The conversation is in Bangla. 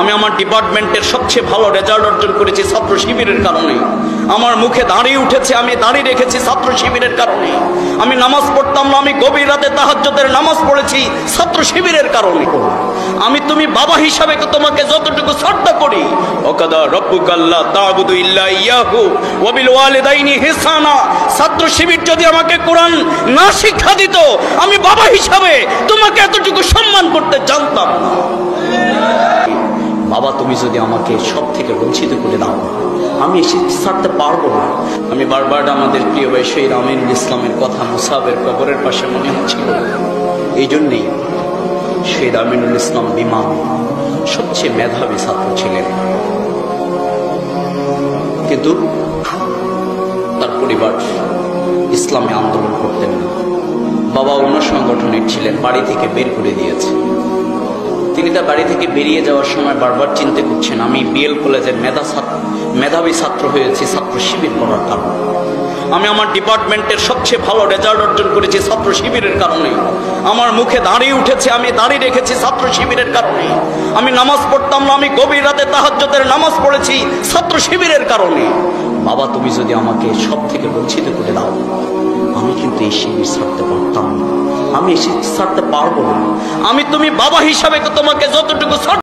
আমি আমার ডিপার্টমেন্টের সবচেয়ে ভালো রেজাল্ট অর্জন করেছি ছাত্র শিবিরের কারণে। আমার মুখে দাঁড়িয়ে উঠেছে, আমি দাঁড়িয়ে রেখেছি ছাত্র শিবিরের কারণে। আমি নামাজ পড়তাম না, আমি গভীর রাতে তাহাজ্জুদের নামাজ পড়েছি ছাত্র শিবিরের কারণে। আমি তুমি বাবা হিসাবে তোমাকে যতটুকু শ্রদ্ধা করি, ওয়াকাদা রাব্বুকা আল্লা তা'বুদু ইল্লা ইয়াহু ওয়া বিল ওয়ালিদাইনি ইহসানা, ছাত্র শিবির যদি আমাকে কোরআন না শিক্ষা দিত, আমি বাবা হিসাবে তোমাকে এতটুকু সম্মান করতে জানতাম না। বাবা তুমি যদি আমাকে সব থেকে বঞ্চিত করে দাও, আমি ছাড়তে পারবো না। আমি বারবার আমাদের প্রিয় ভাই শহীদ আমিনুল ইসলামের কথা মুসাবের কবরের পাশে মনে হচ্ছিল। এই জন্যেই শহীদ আমিনুল ইসলাম বিমান সবচেয়ে মেধাবী ছাত্র ছিলেন, কিন্তু তার পরিবার ইসলামে আন্দোলন করতেন না। বাবা অন্য সংগঠনের ছিলেন, বাড়ি থেকে বের করে দিয়েছে। তিনি তার বাড়ি থেকে বেরিয়ে যাওয়ার সময় বারবার চিন্তা করছেন, আমি বিএল কলেজের মেধাবী ছাত্র হয়েছি ছাত্র শিবির করার কারণে। আমি আমার ডিপার্টমেন্টের সবচেয়ে ভালো রেজাল্ট অর্জন করেছি ছাত্র শিবিরের কারণে। আমার মুখে দাঁড়িয়ে উঠেছে, আমি দাঁড়িয়ে রেখেছি ছাত্র শিবিরের কারণে। আমি নামাজ পড়তাম না, আমি গভীর রাতে তাহাজ্জুদের নামাজ পড়েছি ছাত্র শিবিরের কারণে। বাবা তুমি যদি আমাকে সব থেকে বঞ্চিত করে দাও, আমি কিন্তু এই শিবির ছাড়তে পারতাম না, আমি এই শিবির ছাড়তে পারবো না। আমি তুমি বাবা হিসাবে তোমাকে যতটুকু